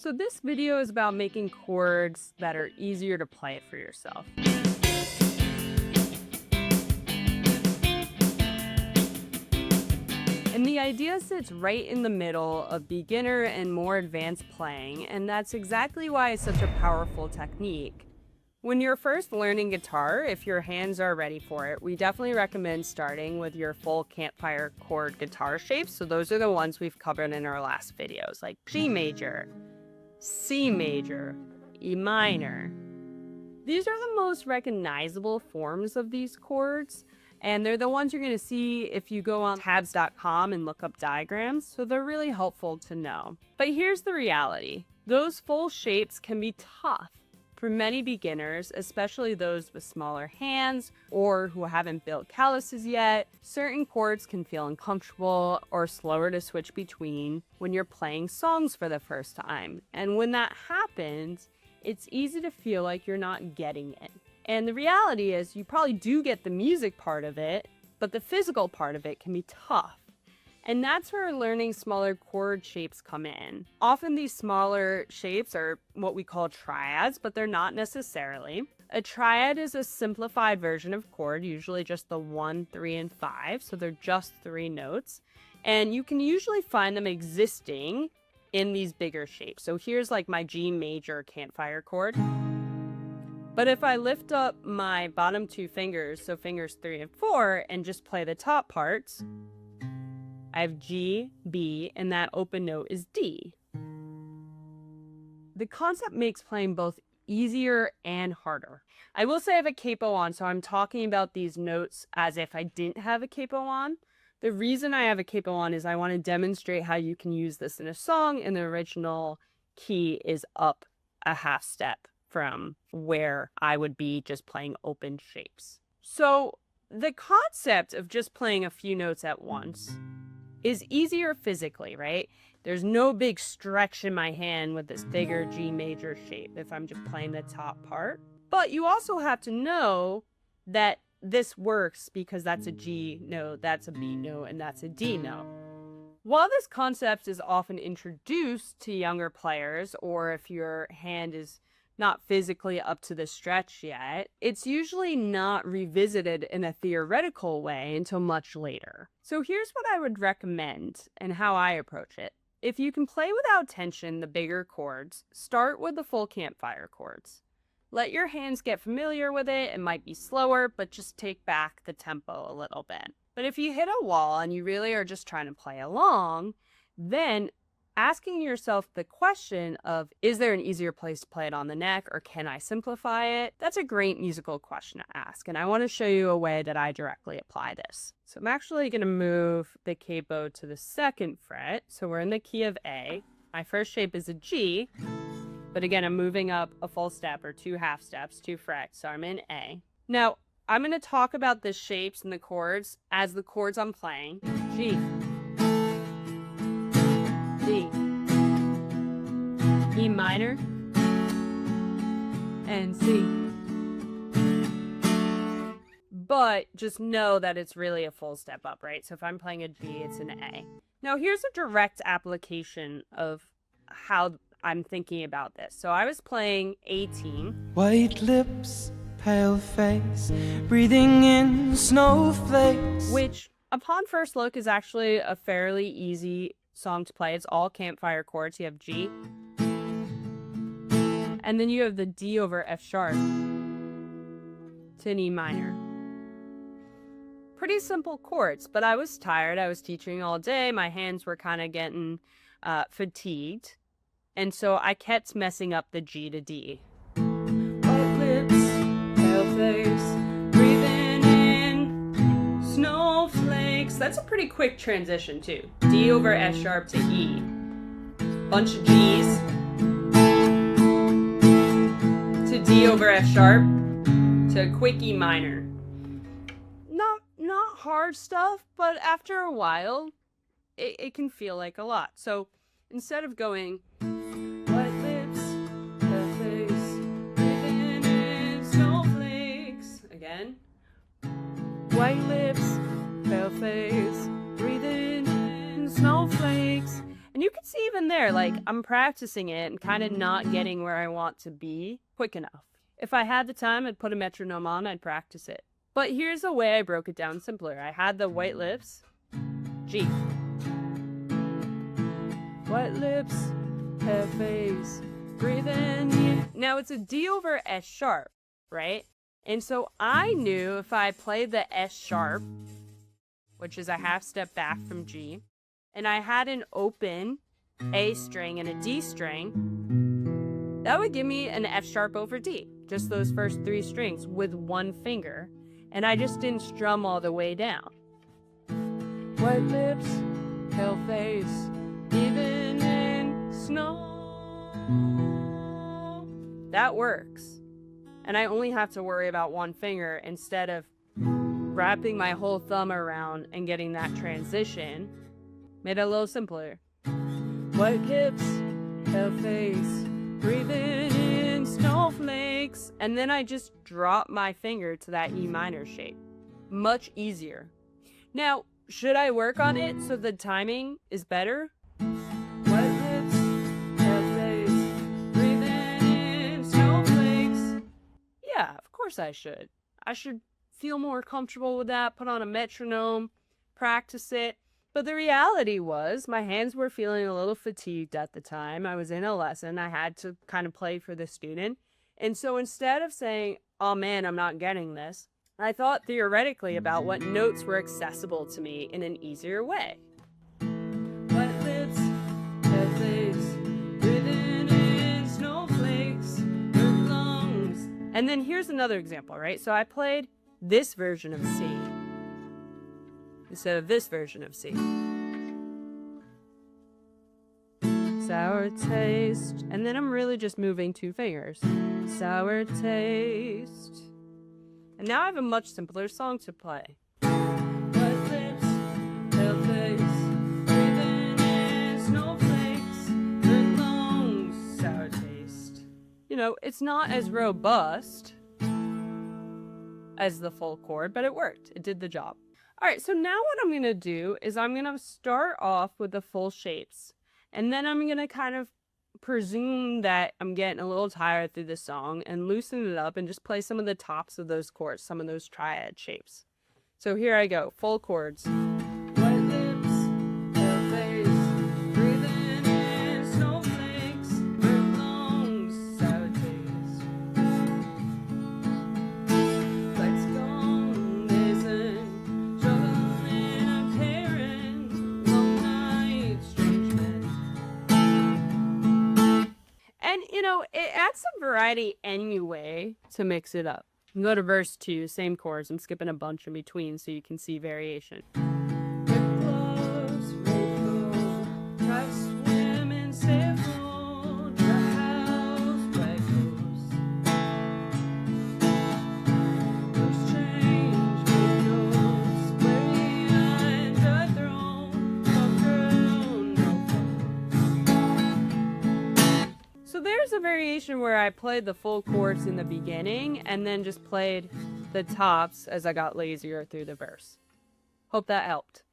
So this video is about making chords that are easier to play for yourself. And the idea sits right in the middle of beginner and more advanced playing, and that's exactly why it's such a powerful technique. When you're first learning guitar, if your hands are ready for it, we definitely recommend starting with your full Campfire chord guitar shapes. So those are the ones we've covered in our last videos, like G major, C major, E minor. These are the most recognizable forms of these chords, and they're the ones you're going to see if you go on tabs.com and look up diagrams, so they're really helpful to know. But here's the reality. Those full shapes can be tough for many beginners, especially those with smaller hands or who haven't built calluses yet. Certain chords can feel uncomfortable or slower to switch between when you're playing songs for the first time. And when that happens, it's easy to feel like you're not getting it. And the reality is you probably do get the music part of it, but the physical part of it can be tough. And that's where learning smaller chord shapes come in. Often these smaller shapes are what we call triads, but they're not necessarily. A triad is a simplified version of chord, usually just the 1, 3, and 5, so they're just 3 notes. And you can usually find them existing in these bigger shapes. So here's like my G major Campfire chord. But if I lift up my bottom 2 fingers, so fingers 3 and 4, and just play the top parts, I have G, B, and that open note is D. The concept makes playing both easier and harder. I will say I have a capo on, so I'm talking about these notes as if I didn't have a capo on. The reason I have a capo on is I want to demonstrate how you can use this in a song, and the original key is up a half step from where I would be just playing open shapes. So the concept of just playing a few notes at once is easier physically, right? There's no big stretch in my hand with this bigger G major shape if I'm just playing the top part. But you also have to know that this works because that's a G note, that's a B note, and that's a D note. While this concept is often introduced to younger players, or if your hand is not physically up to the stretch yet, it's usually not revisited in a theoretical way until much later. So here's what I would recommend and how I approach it. If you can play without tension the bigger chords, start with the full Campfire chords. Let your hands get familiar with it. It might be slower, but just take back the tempo a little bit. But if you hit a wall and you really are just trying to play along, then asking yourself the question of, is there an easier place to play it on the neck, or can I simplify it? That's a great musical question to ask, and I want to show you a way that I directly apply this. So I'm actually going to move the capo to the 2nd fret, so we're in the key of A. My first shape is a G, but again, I'm moving up a full step or 2 half steps, 2 frets, so I'm in A. Now, I'm going to talk about the shapes and the chords as the chords I'm playing. G, D, E minor, and C. But just know that it's really a full step up, right? So if I'm playing a G, it's an A. Now here's a direct application of how I'm thinking about this. So I was playing 18. White lips, pale face, breathing in snowflakes. Which, upon first look, is actually a fairly easy song to play. It's all Campfire chords. You have G, and then you have the D over F sharp to an E minor. Pretty simple chords, but I was tired. I was teaching all day. My hands were kind of getting fatigued, and so I kept messing up the G to D. White lips, pale face, breathing in snowflakes. That's a pretty quick transition too. D over F sharp to E. Bunch of G's to D over F sharp to a quick E minor. Not hard stuff, but after a while, it can feel like a lot. So instead of going white lips, pale face, breathing in snowflakes, again, white lips, pale face, breathing in snowflakes. And you can see even there, like, I'm practicing it and kind of not getting where I want to be quick enough. If I had the time, I'd put a metronome on, I'd practice it. But here's a way I broke it down simpler. I had the white lips, G. White lips, pale face, breathing in. Now it's a D over S sharp, right? And so I knew if I played the S sharp, which is a half step back from G, and I had an open A string and a D string, that would give me an F sharp over D, just those first 3 strings with one finger, and I just didn't strum all the way down. White lips, pale face, even in snow. That works. And I only have to worry about one finger instead of wrapping my whole thumb around and getting that transition. Made it a little simpler. White hips, pale face, breathing in snowflakes. And then I just drop my finger to that E minor shape. Much easier. Now, should I work on it so the timing is better? White lips, pale face, breathing in snowflakes. Yeah, of course I should. I should feel more comfortable with that, put on a metronome, practice it. But the reality was my hands were feeling a little fatigued at the time. I was in a lesson. I had to kind of play for the student. And so instead of saying, oh man, I'm not getting this, I thought theoretically about what notes were accessible to me in an easier way. White lips, pale face, breathing in snowflakes, earth lungs. And then here's another example, right? So I played this version of C instead of this version of C. Sour taste. And then I'm really just moving 2 fingers. Sour taste. And now I have a much simpler song to play. White lips, pale face, breathing in snowflakes, earth lungs, sour taste. You know, it's not as robust as the full chord, but it worked. It did the job. All right, so now what I'm going to do is I'm going to start off with the full shapes. And then I'm going to kind of presume that I'm getting a little tired through the song and loosen it up and just play some of the tops of those chords, some of those triad shapes. So here I go, full chords. White lips, pale face, breathing in snowflakes, earth lungs, sour taste. Lights gone, gazing, struggling, I'm tearing, long nights, strange men. And, you know, it adds some variety anyway to mix it up. Go to verse 2, same chords. I'm skipping a bunch in between so you can see variation. Rip gloves, rainbow, try to swim and stay afloat, dry house, white clothes. Loose change, windows, weary eyes, dry thrown, no girl, no phone. So there's a variation where I played the full chords in the beginning and then just played the tops as I got lazier through the verse. Hope that helped.